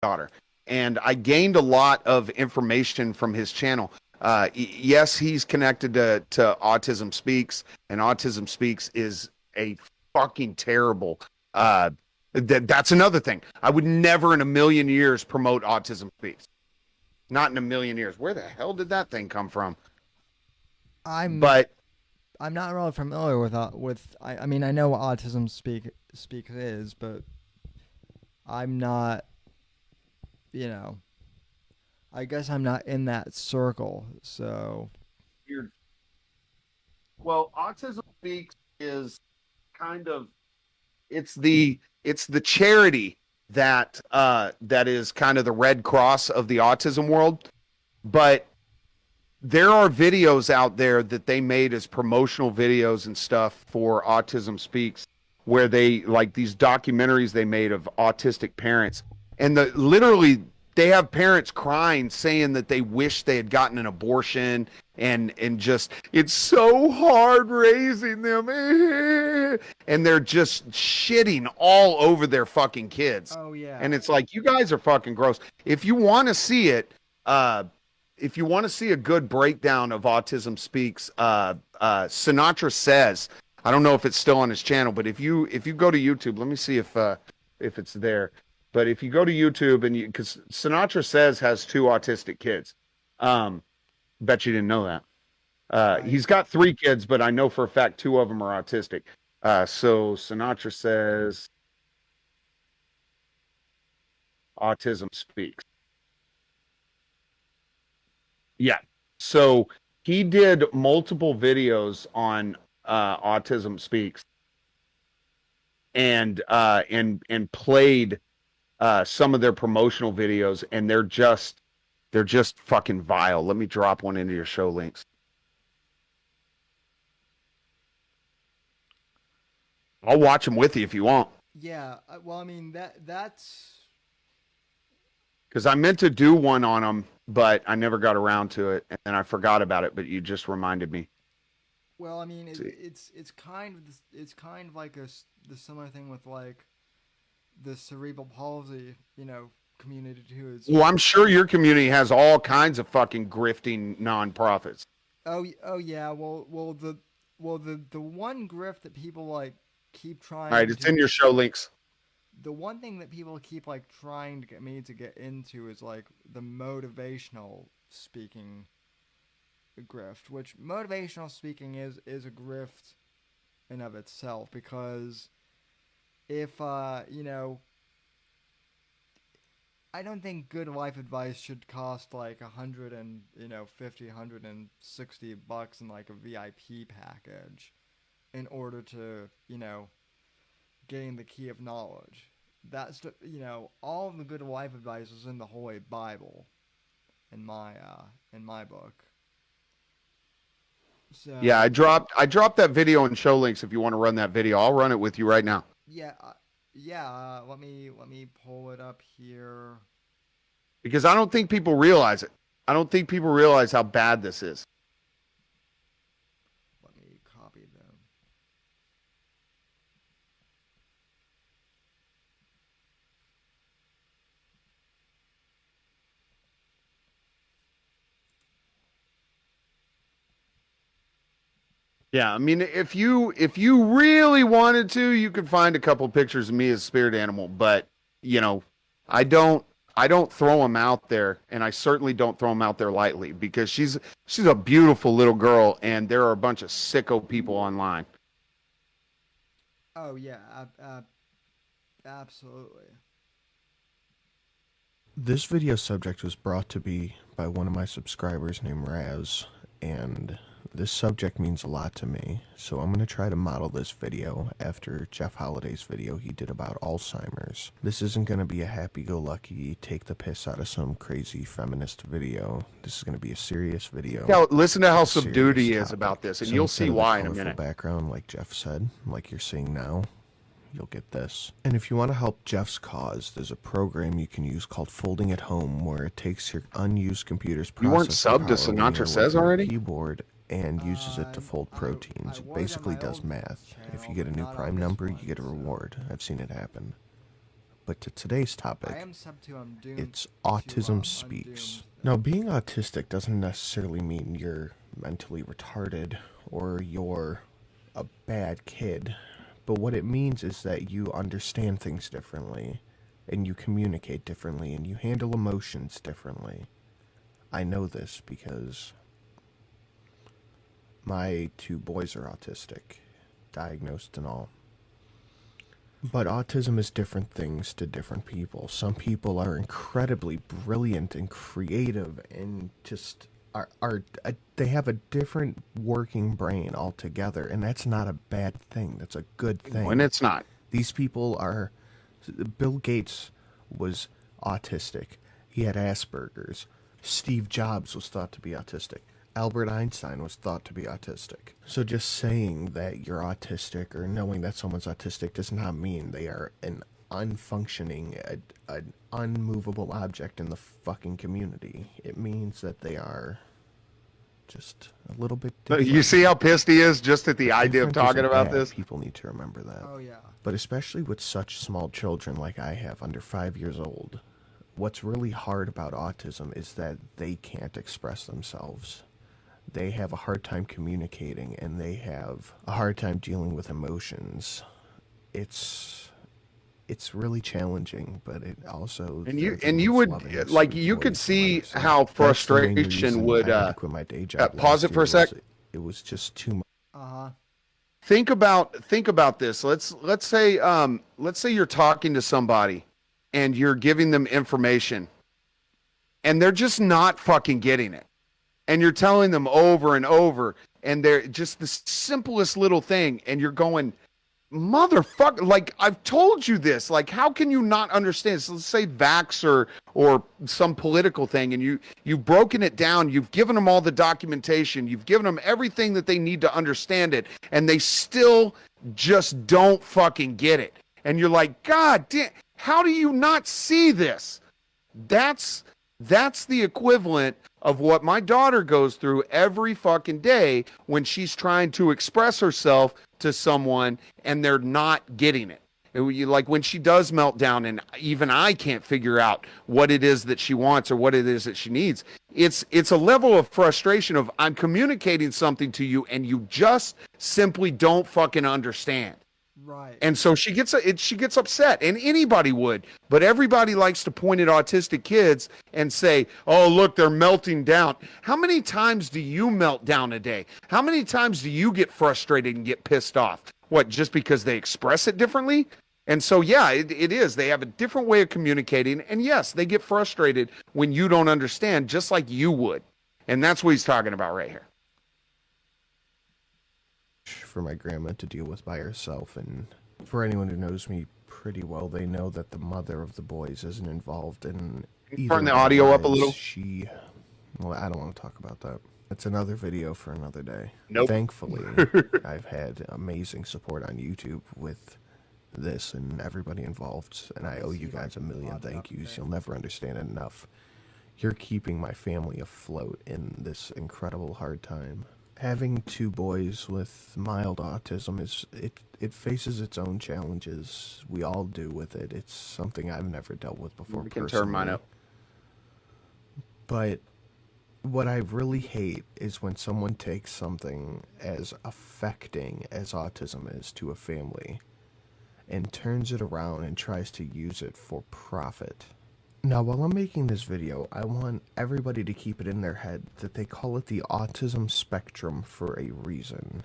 daughter, and I gained a lot of information from his channel. Yes, he's connected to Autism Speaks, and Autism Speaks is a fucking terrible. That's another thing. I would never in a million years promote Autism Speaks. Not in a million years. Where the hell did that thing come from? I'm But I'm not really familiar with. I mean, I know what autism speak is, but I'm not. You know, I guess I'm not in that circle. So weird. Well, Autism Speaks is kind of it's the charity that is kind of the Red Cross of the autism world, but there are videos out there that they made as promotional videos and stuff for Autism Speaks, where they like these documentaries they made of autistic parents, and literally they have parents crying saying that they wish they had gotten an abortion, and just it's so hard raising them and they're just shitting all over their fucking kids. oh yeah, And it's like, you guys are fucking gross. If you want to see it, if you want to see a good breakdown of Autism Speaks, Sinatra Says, I don't know if it's still on his channel, but if you go to YouTube, let me see if it's there. But if you go to YouTube and because Sinatra Says has two autistic kids, bet you didn't know that. right. He's got three kids, but I know for a fact two of them are autistic. So Sinatra Says Autism Speaks. Yeah. So he did multiple videos on Autism Speaks, and played some of their promotional videos, and they're just fucking vile. Let me drop one into your show links. I'll watch them with you if you want, Yeah. Well, I mean that's. because I meant to do one on them, but I never got around to it, and I forgot about it. But you just reminded me. Well, I mean See. it's kind of it's kind of like the similar thing with like the cerebral palsy, community too. Is Well, I'm sure your community has all kinds of fucking grifting nonprofits. oh yeah. The one grift that people like keep All right, trying it's to in your show links. the one thing that people keep like trying to get me to get into is like the motivational speaking grift, which motivational speaking is a grift in of itself because if I don't think good life advice should cost like 160 bucks in like a VIP package in order to gain the key of knowledge. That's all of the good life advice is in the Holy Bible, in my book. Yeah, So I dropped that video in show links if you want to run that video. I'll run it with you right now. yeah, yeah. Let me pull it up here. Because I don't think people realize it. I don't think people realize how bad this is. Let me copy them. Yeah, I mean, if you really wanted to, you could find a couple pictures of me as a spirit animal, but you know, I don't I don't throw them out there, and I certainly don't throw them out there lightly because she's a beautiful little girl, and there are a bunch of sicko people online. Oh yeah, absolutely. This video subject was brought to me by one of my subscribers named Raz, and this subject means a lot to me, so I'm going to try to model this video after Jeff Holliday's video he did about Alzheimer's. This isn't going to be a happy-go-lucky, take the piss out of some crazy feminist video. This is going to be a serious video. Now, listen to how A subdued he serious is about topic. this, and So you'll instead see of the why in a colorful minute. background, like Jeff said, like you're seeing now, you'll get this. And if you want to help Jeff's cause, there's a program you can use called Folding at Home where it takes your unused computer's You weren't processing subbed to power when Sinatra you're Says working on a already? keyboard and uses it to fold I proteins. It was on basically my does old math. If channel, you get a but new not on prime this number, you one. get a So reward. I've seen it happen. But to today's I topic, am sub 2. I'm doomed. it's to, Autism I'm Speaks. doomed. Now, being autistic doesn't necessarily mean you're mentally retarded or you're a bad kid. But what it means is that you understand things differently, and you communicate differently, and you handle emotions differently. I know this because my 2 boys are autistic, diagnosed and all. But autism is different things to different people. Some people are incredibly brilliant and creative and just they have a different working brain altogether, and that's not a bad thing. That's a good thing. When it's not. These people are. Bill Gates was autistic. He had Asperger's. Steve Jobs was thought to be autistic. Albert Einstein was thought to be autistic. So just saying that you're autistic or knowing that someone's autistic does not mean they are an unfunctioning, an unmovable object in the fucking community. It means that they are just a little bit different. You see how pissed he is just at the idea of Different talking isn't about bad. this? People need to remember that. Oh yeah. But especially with such small children like I have, under 5 years old, what's really hard about autism is that they can't express themselves. They have a hard time communicating, and they have a hard time dealing with emotions. It's really challenging, but it also And you would like you could see how frustration would quit my day job. pause it for a sec. It was just too much. Uh-huh. Think about this. Let's say you're talking to somebody and you're giving them information and they're just not fucking getting it. And you're telling them over and over, and they're just the simplest little thing, and you're going, motherfucker, like, I've told you this. Like, how can you not understand? So let's say vax or some political thing, and you've broken it down, you've given them all the documentation, you've given them everything that they need to understand it, and they still just don't fucking get it. And you're like, God damn, how do you not see this? That's the equivalent of what my daughter goes through every fucking day when she's trying to express herself to someone and they're not getting it. Like when she does melt down and even I can't figure out what it is that she wants or what it is that she needs. It's a level of frustration of I'm communicating something to you and you just simply don't fucking understand. Right. And so she gets upset, and anybody would, but everybody likes to point at autistic kids and say, "Oh, look, they're melting down." How many times do you melt down a day? How many times do you get frustrated and get pissed off? What, just because they express it differently? And so, yeah, it is. They have a different way of communicating, and yes, they get frustrated when you don't understand, just like you would. And that's what he's talking about right here. For my grandma to deal with by herself, and for anyone who knows me pretty well, they know that the mother of the boys isn't involved in either. Turn the audio up a little. Well, I don't want to talk about that. It's another video for another day. Nope. Thankfully, I've had amazing support on YouTube with this and everybody involved, and I owe you guys a million thank yous. You'll never understand it enough. You're keeping my family afloat in this incredible hard time. Having 2 boys with mild autism it faces its own challenges. We all do with it. It's something I've never dealt with before. We can turn mine up. But what I really hate is when someone takes something as affecting as autism is to a family and turns it around and tries to use it for profit. Now, while I'm making this video, I want everybody to keep it in their head that they call it the autism spectrum for a reason,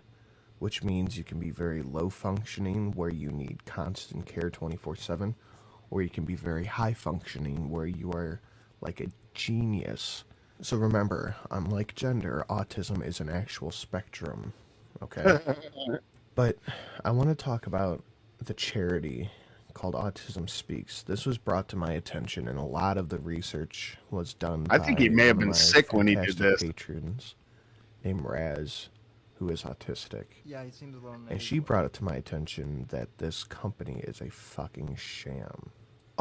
which means you can be very low functioning where you need constant care 24/7, or you can be very high functioning where you are like a genius. So remember, unlike gender, autism is an actual spectrum, okay? But I want to talk about the charity called Autism Speaks. This was brought to my attention, and a lot of the research was done I think he may have been sick when he did fantastic this. patrons named Raz, who is autistic. Yeah, he seems a little. And she brought it to my attention that this company is a fucking sham.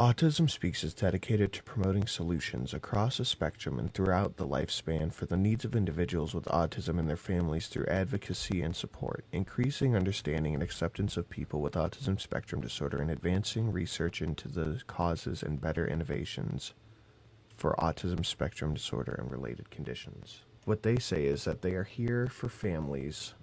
Autism Speaks is dedicated to promoting solutions across a spectrum and throughout the lifespan for the needs of individuals with autism and their families through advocacy and support, increasing understanding and acceptance of people with autism spectrum disorder, and advancing research into the causes and better innovations for autism spectrum disorder and related conditions. What they say is that they are here for families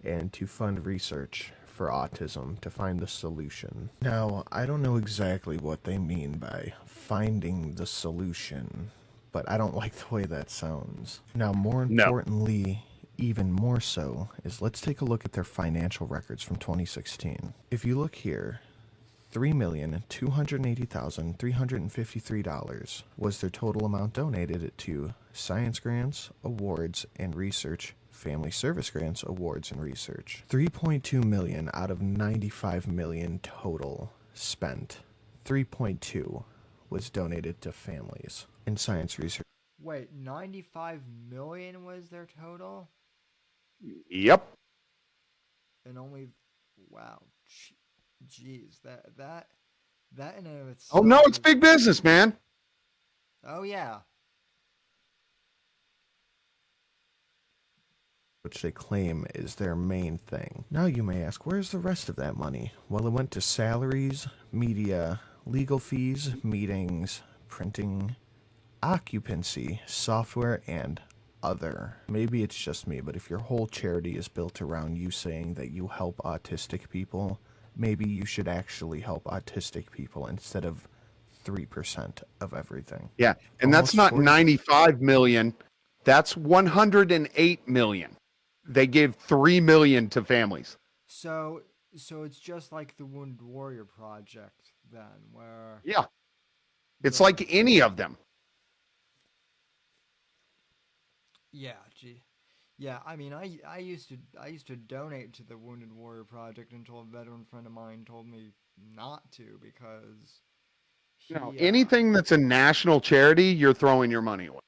and to fund research for autism to find the solution. Now, I don't know exactly what they mean by finding the solution, but I don't like the way that sounds. Now, more importantly, even more so, is let's take a look at their financial records from 2016. If you look here, $3,280,353 was their total amount donated to science grants, awards, and research, family service grants, awards, and research. 3.2 million out of 95 million total spent. 3.2 was donated to families and science research. Wait, 95 million was their total? Yep. And only, wow, jeez, that in and of itself. Oh no, it's big business, man. Oh yeah. Which they claim is their main thing. Now you may ask, where's the rest of that money? Well, it went to salaries, media, legal fees, meetings, printing, occupancy, software, and other. Maybe it's just me, but if your whole charity is built around you saying that you help autistic people, maybe you should actually help autistic people instead of 3% of everything. Yeah, and that's not 95 million. That's 108 million. They gave 3 million to families. So it's just like the Wounded Warrior Project then, where Yeah. It's like any of them. yeah, gee. Yeah, I mean, I used to donate to the Wounded Warrior Project until a veteran friend of mine told me not to because anything that's a national charity, you're throwing your money away.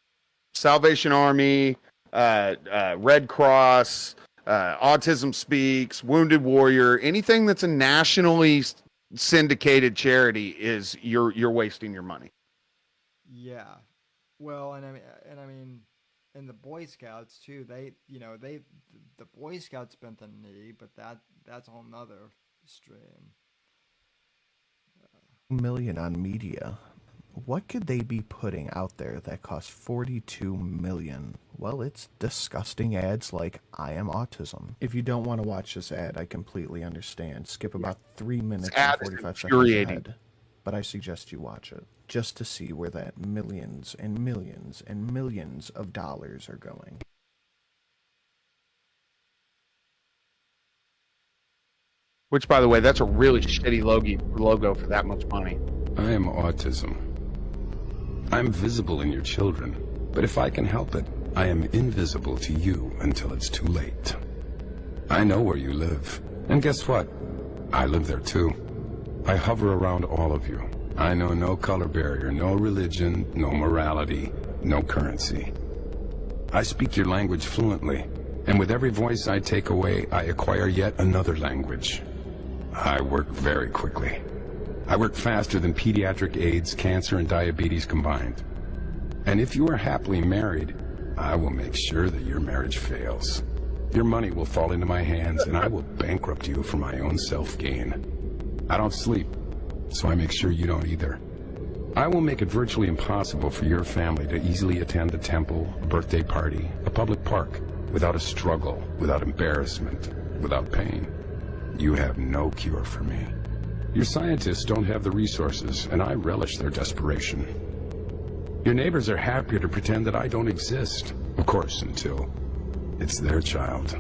Salvation Army, Red Cross, Autism Speaks, Wounded Warrior, anything that's a nationally syndicated charity is you're wasting your money. Yeah. Well, and I mean, and the Boy Scouts too. The Boy Scouts bent the knee, but that's a whole nother stream. Million on media. What could they be putting out there that costs $42 million? Well, it's disgusting ads like I am autism. If you don't want to watch this ad, I completely understand. Skip about 3 minutes and 45 seconds ahead. But I suggest you watch it just to see where that millions and millions and millions of dollars are going. Which, by the way, that's a really shitty logo for that much money. I am autism. I'm visible in your children, but if I can help it, I am invisible to you until it's too late. I know where you live, and guess what? I live there too. I hover around all of you. I know no color barrier, no religion, no morality, no currency. I speak your language fluently, and with every voice I take away, I acquire yet another language. I work very quickly. I work faster than pediatric AIDS, cancer, and diabetes combined. And if you are happily married, I will make sure that your marriage fails. Your money will fall into my hands, and I will bankrupt you for my own self-gain. I don't sleep, so I make sure you don't either. I will make it virtually impossible for your family to easily attend a temple, a birthday party, a public park, without a struggle, without embarrassment, without pain. You have no cure for me. Your scientists don't have the resources, and I relish their desperation. Your neighbors are happier to pretend that I don't exist, of course, until it's their child.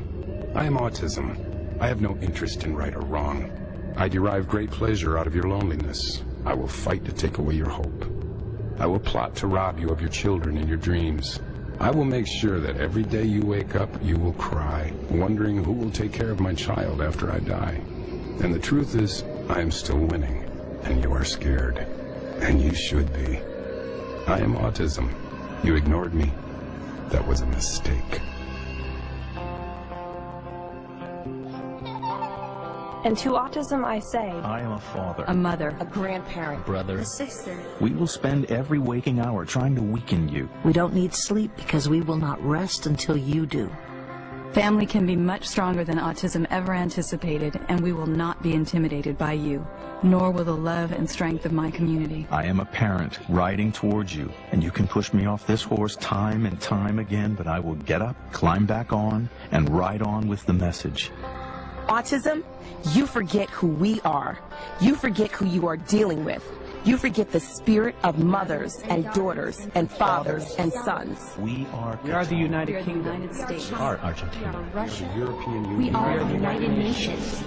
I am autism. I have no interest in right or wrong. I derive great pleasure out of your loneliness. I will fight to take away your hope. I will plot to rob you of your children and your dreams. I will make sure that every day you wake up, you will cry, wondering who will take care of my child after I die. And the truth is, I am still winning, and you are scared, and you should be. I am autism. You ignored me. That was a mistake. And to autism I say, I am a father, a mother, a grandparent, brother, a sister. We will spend every waking hour trying to weaken you. We don't need sleep because we will not rest until you do. Family can be much stronger than autism ever anticipated, and we will not be intimidated by you, nor will the love and strength of my community. I am a parent riding towards you, and you can push me off this horse time and time again, but I will get up, climb back on, and ride on with the message. autism, you forget who we are. You forget who you are dealing with. You forget the spirit of mothers and daughters and fathers and sons. We are the United Kingdom. Kingdom. United States. We are Argentina. We are Russia. The European Union. We are the United Nations.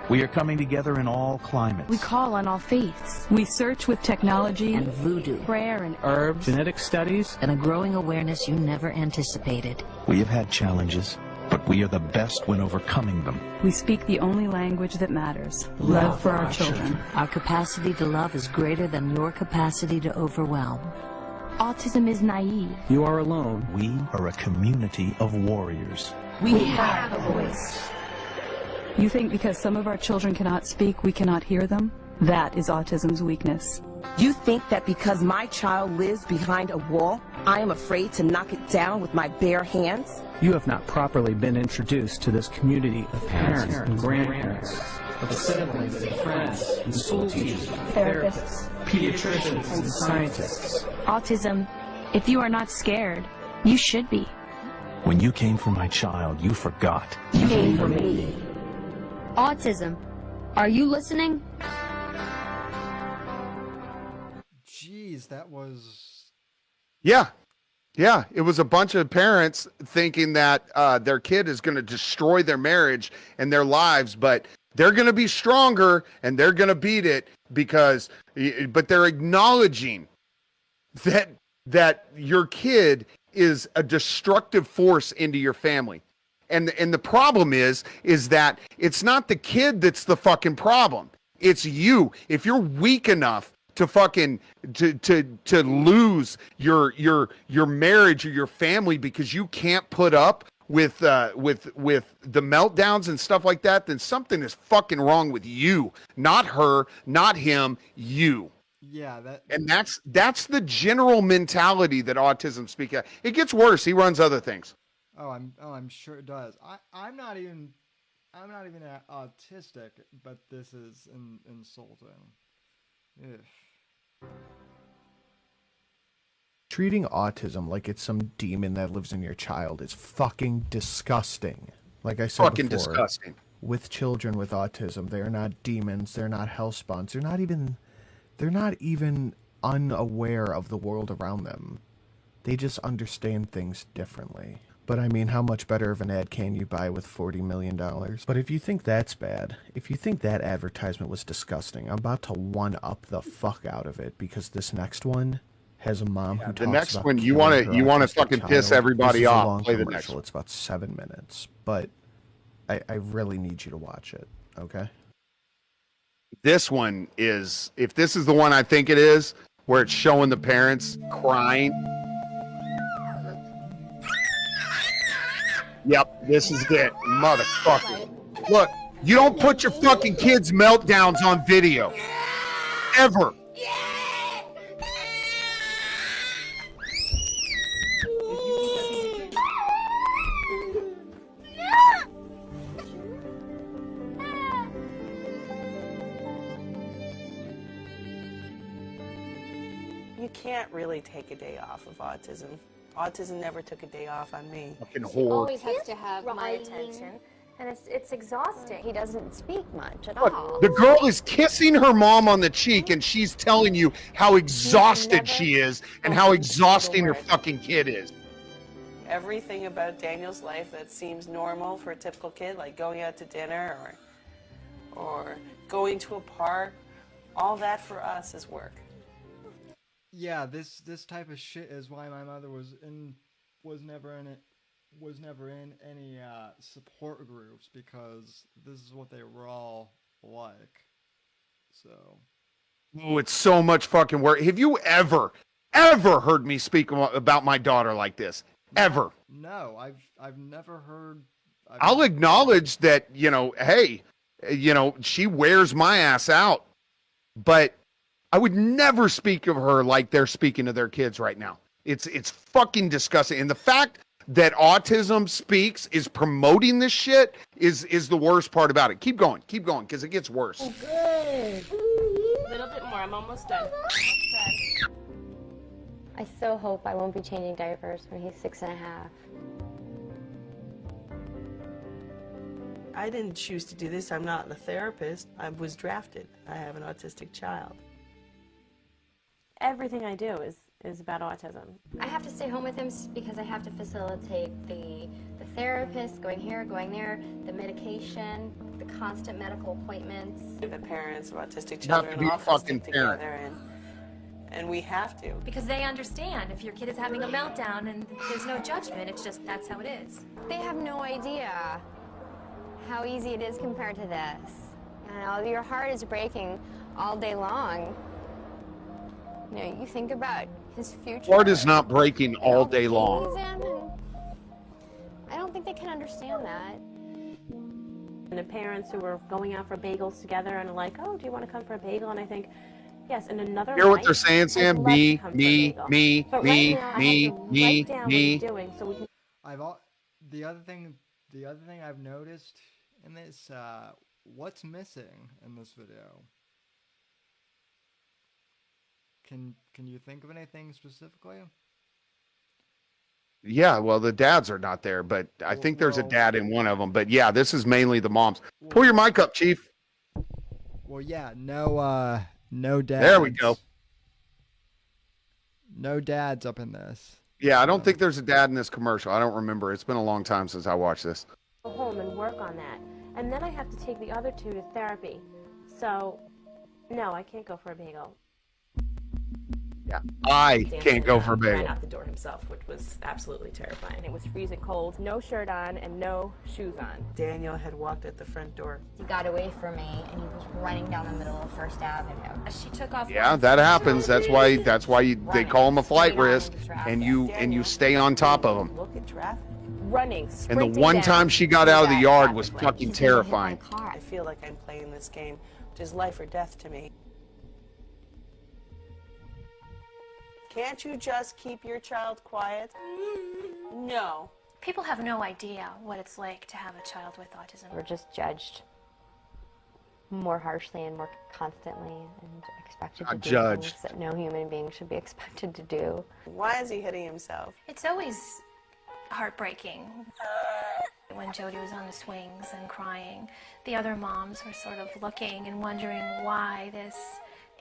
We are coming together in all climates. We call on all faiths. We search with technology And voodoo. Prayer and herbs. Genetic studies. And a growing awareness you never anticipated. We have had challenges, but we are the best when overcoming them. We speak the only language that matters, love for our children. Our capacity to love is greater than your capacity to overwhelm. Autism is naive. You are alone. We are a community of warriors. We have a voice. You think because some of our children cannot speak, we cannot hear them? That is autism's weakness. You think that because my child lives behind a wall, I am afraid to knock it down with my bare hands? You have not properly been introduced to this community of parents and grandparents, of siblings and friends and school teachers, therapists, pediatricians and scientists. Autism, if you are not scared, you should be. When you came for my child, you forgot. You came for me. Autism, are you listening? Jeez, that was... Yeah. Yeah, it was a bunch of parents thinking that their kid is going to destroy their marriage and their lives, but they're going to be stronger and they're going to beat it but they're acknowledging that your kid is a destructive force into your family. And the problem is that it's not the kid that's the fucking problem. It's you. If you're weak enough to fucking to lose your marriage or your family because you can't put up with the meltdowns and stuff like that, then something is fucking wrong with you. Not her, not him, you. Yeah, that's the general mentality that autism speaks of. It gets worse. He runs other things. I'm sure it does. I'm not even autistic, but this is insulting. Ugh. Treating autism like it's some demon that lives in your child is fucking disgusting. Like I said fucking before, disgusting. With children with autism, they're not demons, they're not hellspawns, they're not even unaware of the world around them. They just understand things differently. But I mean, how much better of an ad can you buy with $40 million? But if you think that's bad, if you think that advertisement was disgusting, I'm about to one-up the fuck out of it, because this next one has a mom who talks the next about one, you killing want her to autistic fucking piss child. everybody This is a off. long Play the commercial. next one. It's about 7 minutes, but I really need you to watch it, okay? This one is, if this is the one I think it is, where it's showing the parents crying. Yep, this is it, motherfucker. Look, you don't put your fucking kids' meltdowns on video. Ever. You can't really take a day off of autism. Autism never took a day off on me. Fucking He whore. always has to have my attention, and it's exhausting. He doesn't speak much at Look, all. the girl is kissing her mom on the cheek and she's telling you how exhausted she is and how exhausting her fucking kid is. Everything about Daniel's life that seems normal for a typical kid, like going out to dinner or going to a park, all that for us is work. Yeah, this type of shit is why my mother was never in any support groups, because this is what they were all like. So. Oh, it's so much fucking work. Have you ever heard me speak about my daughter like this? Ever? No, I've never heard I'll acknowledge that, you know, hey, you know, she wears my ass out, but I would never speak of her like they're speaking to their kids right now. It's fucking disgusting. And the fact that Autism Speaks is promoting this shit is the worst part about it. Keep going, because it gets worse. Oh, good. A little bit more. I'm almost done. I so hope I won't be changing diapers when he's 6.5. I didn't choose to do this. I'm not a therapist. I was drafted. I have an autistic child. Everything I do is about autism. I have to stay home with him because I have to facilitate the therapist, going here, going there, the medication, the constant medical appointments. The parents of autistic You have to children be a all fucking stick parent. together, and we have to. Because they understand if your kid is having a meltdown and there's no judgment, it's just that's how it is. They have no idea how easy it is compared to this. You know, your heart is breaking all day long. You know, you think about his future. Heart is not breaking all day long. I don't think they can understand that. And the parents who were going out for bagels together and are like, oh, do you want to come for a bagel? And I think, yes, in another Hear what life, they're saying, Sam? I'd love to Me, come for a me, bagel. me, But me, right now, I me, have to me, write down what me. he's doing so we can. The other thing I've noticed in this, what's missing in this video? Can you think of anything specifically? Yeah, well, the dads are not there, but I think there's a dad in one of them. But yeah, this is mainly the moms. Pull your mic up, Chief. Well, yeah, no dads. There we go. No dads up in this. Yeah, I don't think there's a dad in this commercial. I don't remember. It's been a long time since I watched this. Go home and work on that. And then I have to take the other two to therapy. So, no, I can't go for a bagel. Yeah, I can't go for a Ran bagel. out the door himself, which was absolutely terrifying. It was freezing cold, no shirt on, and no shoes on. Daniel had walked at the front door. He got away from me and he was running down the middle of First Avenue. She took off. Yeah, that happens. That's why they call him a flight risk, and you stay on top of him. Look at traffic. Running, And the one time she got out of the yard was fucking terrifying. I feel like I'm playing this game, which is life or death to me. Can't you just keep your child quiet? No. People have no idea what it's like to have a child with autism. We're just judged more harshly and more constantly and expected to do judged. things that no human being should be expected to do. Why is he hitting himself? It's always heartbreaking. When Jody was on the swings and crying, the other moms were sort of looking and wondering why this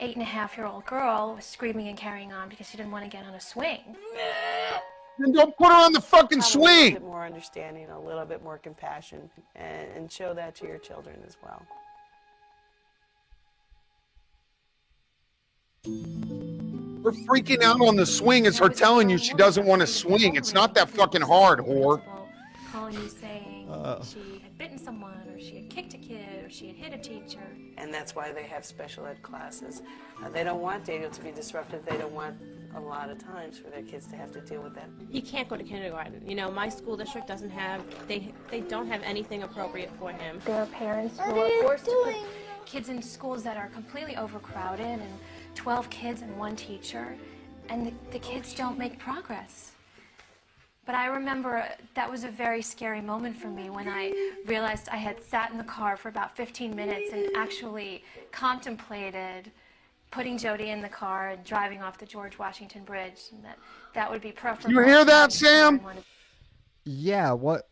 8.5-year-old girl was screaming and carrying on because she didn't want to get on a swing. Then don't put her on the fucking Have swing. A little bit more understanding, a little bit more compassion, and show that to your children as well. Her freaking out on the swing is her telling you she doesn't want to swing. It's not that fucking hard, whore. Calling you saying she had bitten someone or she had kicked a kid or she had hit a teacher. And that's why they have special ed classes. They don't want Daniel to be disruptive. They don't want a lot of times for their kids to have to deal with that. He can't go to kindergarten. You know, my school district doesn't have, they don't have anything appropriate for him. There are parents Who are forced to put kids in schools that are completely overcrowded and 12 kids and one teacher, and the kids don't make progress. But I remember that was a very scary moment for me when I realized I had sat in the car for about 15 minutes and actually contemplated putting Jody in the car and driving off the George Washington Bridge, and that would be preferable. You hear that, Sam? Yeah, what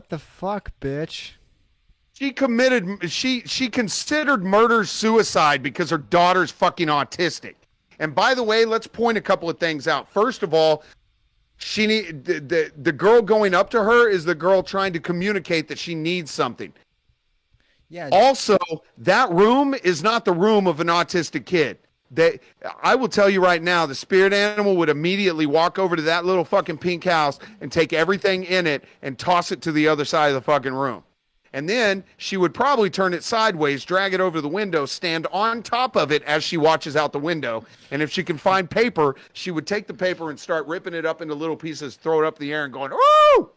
the fuck, bitch? She considered murder suicide because her daughter's fucking autistic. And by the way, let's point a couple of things out. First of all, the girl going up to her is the girl trying to communicate that she needs something. Yeah. Also, that room is not the room of an autistic kid. I will tell you right now, the spirit animal would immediately walk over to that little fucking pink house and take everything in it and toss it to the other side of the fucking room. And then she would probably turn it sideways, drag it over the window, stand on top of it as she watches out the window. And if she can find paper, she would take the paper and start ripping it up into little pieces, throw it up in the air and going, "Ooh!"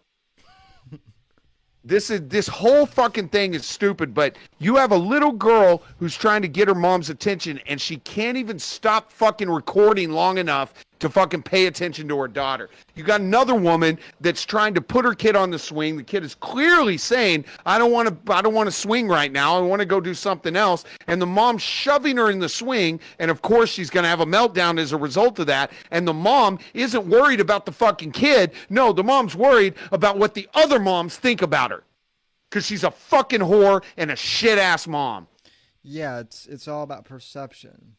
This whole fucking thing is stupid, but you have a little girl who's trying to get her mom's attention and she can't even stop fucking recording long enough to fucking pay attention to her daughter. You got another woman that's trying to put her kid on the swing. The kid is clearly saying, I don't want to swing right now. I want to go do something else. And the mom's shoving her in the swing, and of course she's going to have a meltdown as a result of that. And the mom isn't worried about the fucking kid. No, the mom's worried about what the other moms think about her. Because she's a fucking whore and a shit-ass mom. Yeah, it's all about perception.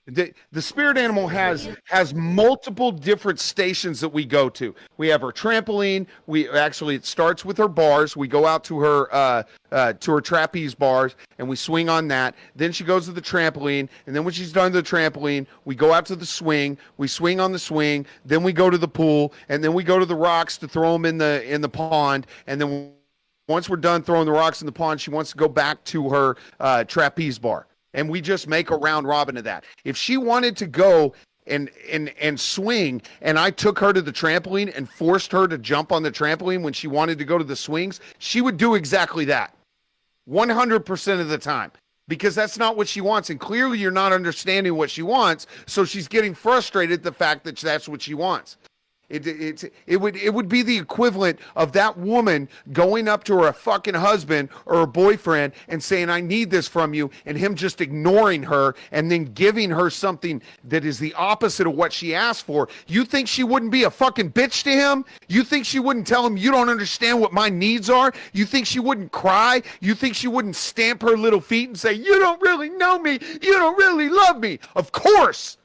The spirit animal has multiple different stations that we go to. We have her trampoline. It starts with her bars. We go out to her trapeze bars and we swing on that. Then she goes to the trampoline, and then when she's done the trampoline, we go out to the swing. We swing on the swing. Then we go to the pool, and then we go to the rocks to throw them in the pond. And then once we're done throwing the rocks in the pond, she wants to go back to her trapeze bar. And we just make a round robin of that. If she wanted to go and swing, and I took her to the trampoline and forced her to jump on the trampoline when she wanted to go to the swings, she would do exactly that 100% of the time, because that's not what she wants. And clearly you're not understanding what she wants. So she's getting frustrated at the fact that that's what she wants. It would be the equivalent of that woman going up to her fucking husband or her boyfriend and saying, I need this from you, and him just ignoring her and then giving her something that is the opposite of what she asked for. You think she wouldn't be a fucking bitch to him? You think she wouldn't tell him, you don't understand what my needs are? You think she wouldn't cry? You think she wouldn't stamp her little feet and say, you don't really know me, you don't really love me? Of course.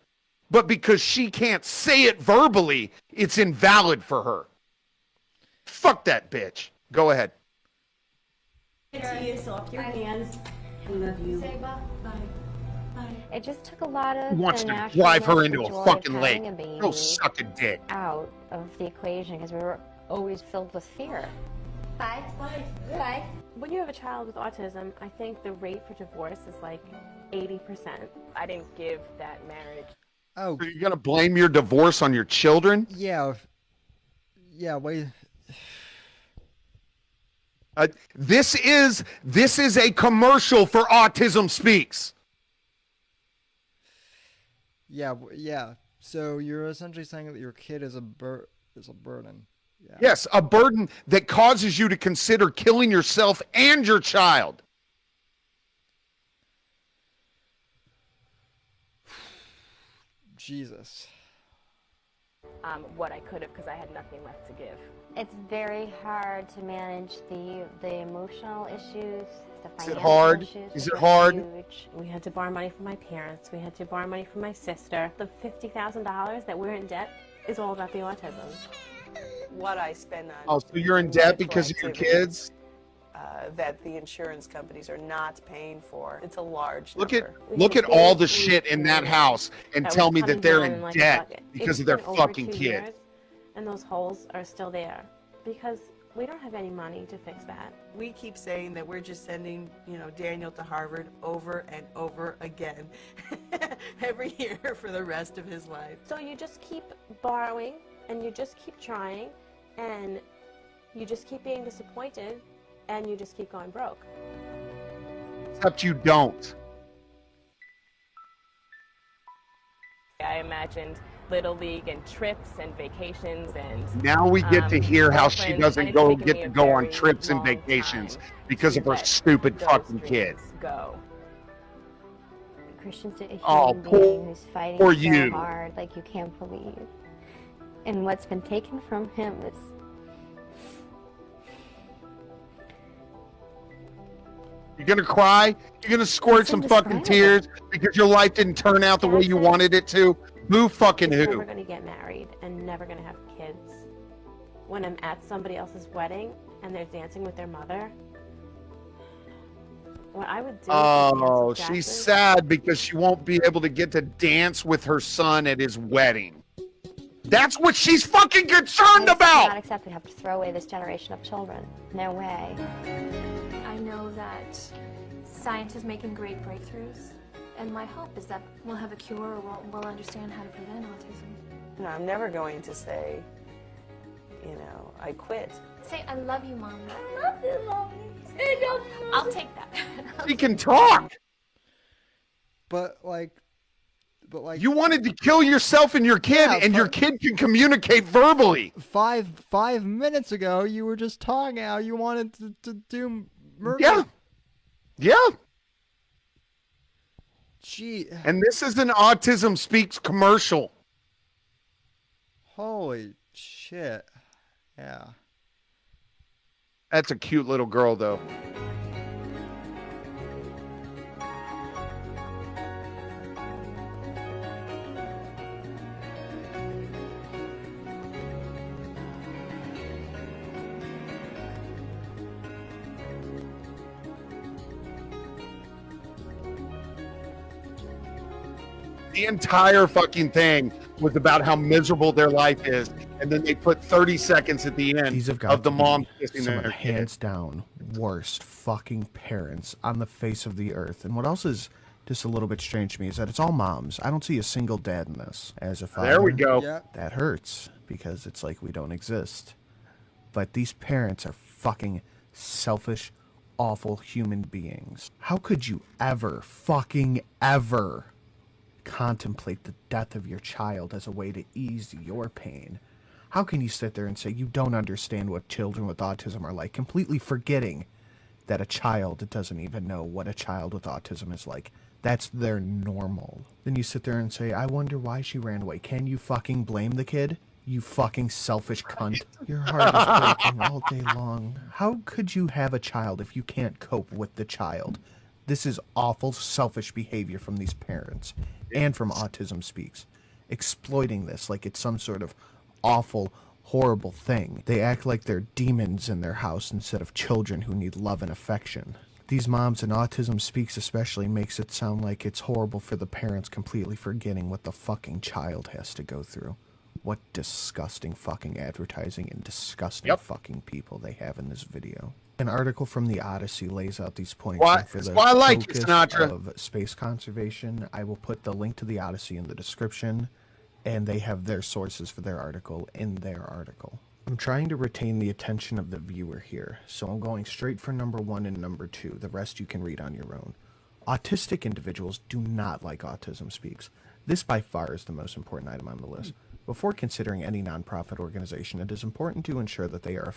But because she can't say it verbally, it's invalid for her. Fuck that bitch. Go ahead. Tears off your hands. I love you. Say bye. Bye. It just took a lot of. Who wants to drive her into a fucking lake? Go suck a dick. Out of the equation because we were always filled with fear. Bye. Bye. Bye. When you have a child with autism, I think the rate for divorce is like 80%. I didn't give that marriage. Oh, are you gonna blame your divorce on your children? Yeah. Yeah. Wait. This is a commercial for Autism Speaks. Yeah. Yeah. So you're essentially saying that your kid is a burden. Yeah. Yes, a burden that causes you to consider killing yourself and your child. Jesus. What I could have, because I had nothing left to give. It's very hard to manage the emotional issues, the financial Is it hard? issues. Is it hard? Huge. We had to borrow money from my parents. We had to borrow money from my sister. The $50,000 that we're in debt is all about the autism. What I spend on. Oh, so you're in debt because of your kids? That the insurance companies are not paying for. It's a large Look number. at all the shit in that house and tell me that they're in debt because of their fucking kid. And those holes are still there because we don't have any money to fix that. We keep saying that we're just sending, Daniel to Harvard over and over again every year for the rest of his life. So you just keep borrowing and you just keep trying and you just keep being disappointed and you just keep going broke. Except you don't. I imagined Little League and trips and vacations and now we get to hear how she doesn't get to go on trips and vacations because of her stupid fucking kid. Christian's a human being who's fighting so you. hard, like you can't believe. And what's been taken from him is You're gonna cry? You're gonna squirt some fucking tears because your life didn't turn out the way you wanted it to? Boo fucking who? I'm never gonna get married and never gonna have kids. When I'm at somebody else's wedding and they're dancing with their mother, what I would do. Oh, she's sad because she won't be able to get to dance with her son at his wedding. That's what she's fucking concerned about! Not accept we have to throw away this generation of children. No way. I know that science is making great breakthroughs, and my hope is that we'll have a cure or we'll understand how to prevent autism. No, I'm never going to say you know, I quit. Say, I love you, Mommy. I love you, Mommy. I love you. I'll take that. He can talk. But like, you wanted to kill yourself and your kid, Yeah, and your kid can communicate verbally. 5 minutes ago, you were just talking how you wanted to do murder. Yeah. Yeah. Gee. And this is an Autism Speaks commercial. Holy shit. Yeah. That's a cute little girl, though. The entire fucking thing was about how miserable their life is, and then they put 30 seconds at the end These have got of the to mom be kissing some of their the kid. hands down worst fucking parents on the face of the earth. And what else is just a little bit strange to me is that it's all moms. I don't see a single dad in this. As a father, There we go. That hurts because it's like we don't exist. But these parents are fucking selfish, awful human beings. How could you ever, fucking ever, contemplate the death of your child as a way to ease your pain? How can you sit there and say you don't understand what children with autism are like, completely forgetting that a child doesn't even know what a child with autism is like? That's their normal. Then you sit there and say, I wonder why she ran away. Can you fucking blame the kid? You fucking selfish cunt. Your heart is breaking all day long. How could you have a child if you can't cope with the child? This is awful, selfish behavior from these parents and from Autism Speaks. Exploiting this like it's some sort of awful, horrible thing. They act like they're demons in their house instead of children who need love and affection. These moms and Autism Speaks especially makes it sound like it's horrible for the parents, completely forgetting what the fucking child has to go through. What disgusting fucking advertising and disgusting fucking people they have in this video. An article from the Odyssey lays out these points. That's why I like you, focus Sinatra. of space conservation, I will put the link to the Odyssey in the description, and they have their sources for their article in their article. I'm trying to retain the attention of the viewer here, so I'm going straight for number 1 and number 2. The rest you can read on your own. Autistic individuals do not like Autism Speaks. This by far is the most important item on the list. Before considering any nonprofit organization, it is important to ensure that they are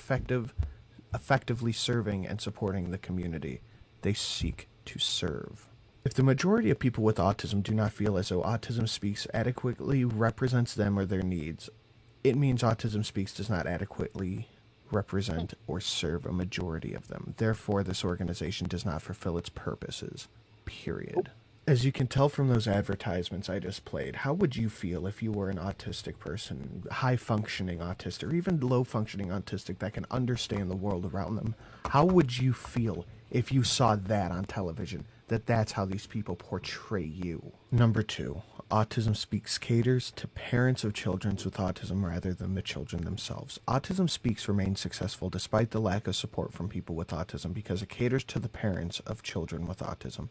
effectively serving and supporting the community they seek to serve. If the majority of people with autism do not feel as though Autism Speaks adequately represents them or their needs, it means Autism Speaks does not adequately represent or serve a majority of them. Therefore, this organization does not fulfill its purposes. Period. As you can tell from those advertisements I just played, how would you feel if you were an autistic person, high-functioning autistic, or even low-functioning autistic that can understand the world around them? How would you feel if you saw that on television, that that's how these people portray you? Number 2, Autism Speaks caters to parents of children with autism rather than the children themselves. Autism Speaks remains successful despite the lack of support from people with autism because it caters to the parents of children with autism.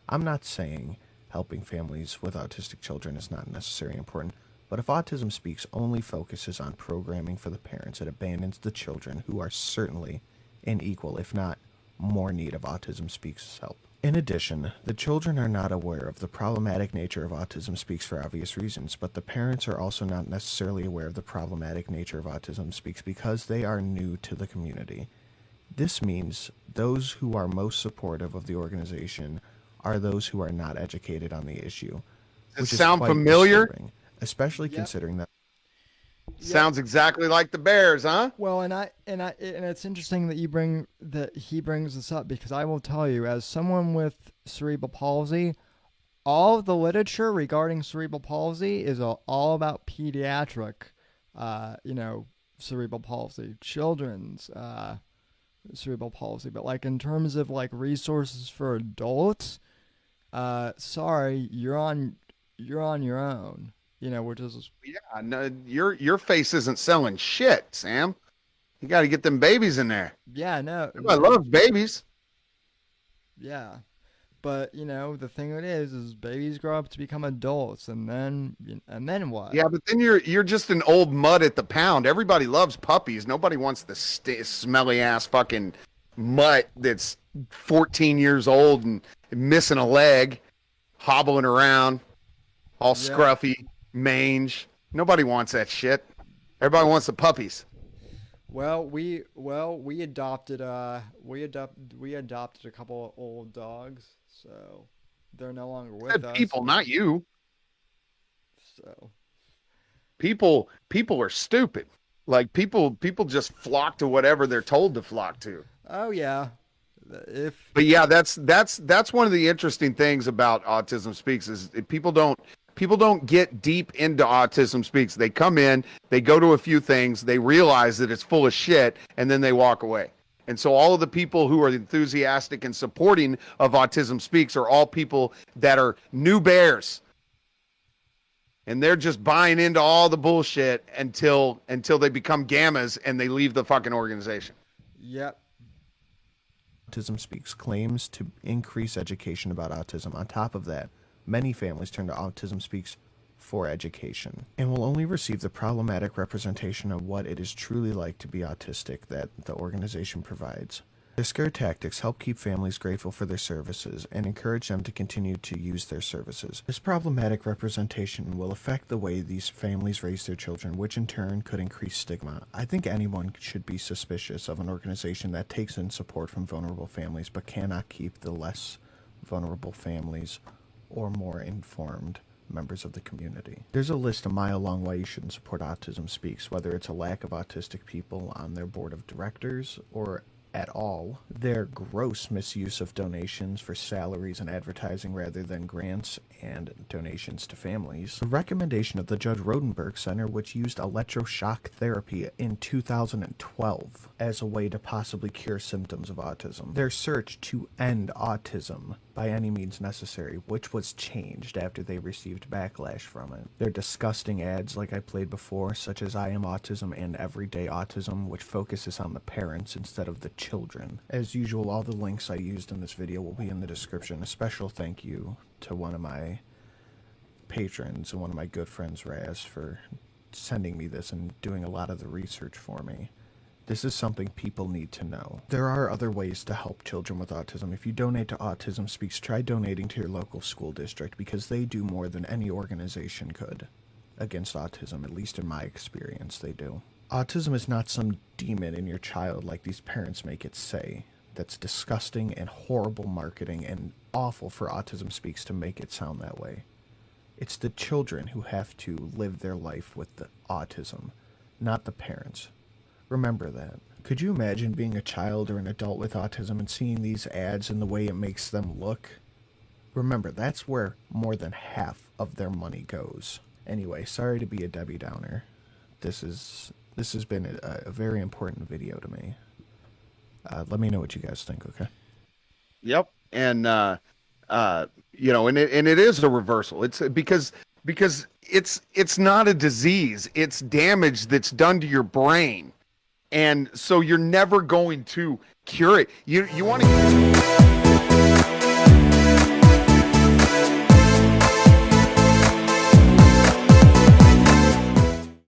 I'm not saying helping families with autistic children is not necessarily important, but if Autism Speaks only focuses on programming for the parents, it abandons the children who are certainly in equal, if not more need of Autism Speaks' help. In addition, the children are not aware of the problematic nature of Autism Speaks for obvious reasons, but the parents are also not necessarily aware of the problematic nature of Autism Speaks because they are new to the community. This means those who are most supportive of the organization are those who are not educated on the issue. Does it sound familiar? Especially considering that. Sounds exactly like the Bears, huh? Well, and it's interesting that he brings this up, because I will tell you, as someone with cerebral palsy, all of the literature regarding cerebral palsy is all about pediatric, cerebral palsy, children's cerebral palsy. But like in terms of like resources for adults, sorry, you're on your own. Which is no, your face isn't selling shit, Sam. You got to get them babies in there. Yeah, no. Everybody loves babies. Yeah, But you know, the thing it is babies grow up to become adults, and then what? Yeah, but then you're just an old mutt at the pound. Everybody loves puppies. Nobody wants the smelly ass fucking mutt that's 14 years old and missing a leg, hobbling around, all scruffy, mange. Nobody wants that shit. Everybody wants the puppies. Well, we adopted a couple of old dogs, so they're no longer with us. People, not you. So people are stupid. Like people just flock to whatever they're told to flock to. Oh yeah. But yeah, that's one of the interesting things about Autism Speaks is people don't get deep into Autism Speaks. They come in, they go to a few things, they realize that it's full of shit, and then they walk away. And so all of the people who are enthusiastic and supporting of Autism Speaks are all people that are new bears. And they're just buying into all the bullshit until they become gammas and they leave the fucking organization. Yep. Autism Speaks claims to increase education about autism. On top of that, many families turn to Autism Speaks for education and will only receive the problematic representation of what it is truly like to be autistic that the organization provides. Their scare tactics help keep families grateful for their services and encourage them to continue to use their services. This problematic representation will affect the way these families raise their children, which in turn could increase stigma. I think anyone should be suspicious of an organization that takes in support from vulnerable families but cannot keep the less vulnerable families or more informed members of the community. There's a list a mile long why you shouldn't support Autism Speaks, whether it's a lack of autistic people on their board of directors or at all, their gross misuse of donations for salaries and advertising rather than grants and donations to families, the recommendation of the Judge Rodenberg Center, which used electroshock therapy in 2012 as a way to possibly cure symptoms of autism, their search to end autism by any means necessary, which was changed after they received backlash from it. Their disgusting ads like I played before, such as I Am Autism and Everyday Autism, which focuses on the parents instead of the children. As usual, all the links I used in this video will be in the description. A special thank you to one of my patrons and one of my good friends, Raz, for sending me this and doing a lot of the research for me. This is something people need to know. There are other ways to help children with autism. If you donate to Autism Speaks, try donating to your local school district because they do more than any organization could against autism, at least in my experience, they do. Autism is not some demon in your child like these parents make it say. That's disgusting and horrible marketing and awful for Autism Speaks to make it sound that way. It's the children who have to live their life with the autism, not the parents. Remember that. Could you imagine being a child or an adult with autism and seeing these ads and the way it makes them look? Remember, that's where more than half of their money goes. Anyway, sorry to be a Debbie Downer. This has been a very important video to me. Let me know what you guys think, okay? Yep. And you know, and it is a reversal. It's because it's not a disease. It's damage that's done to your brain. And so you're never going to cure it. You want to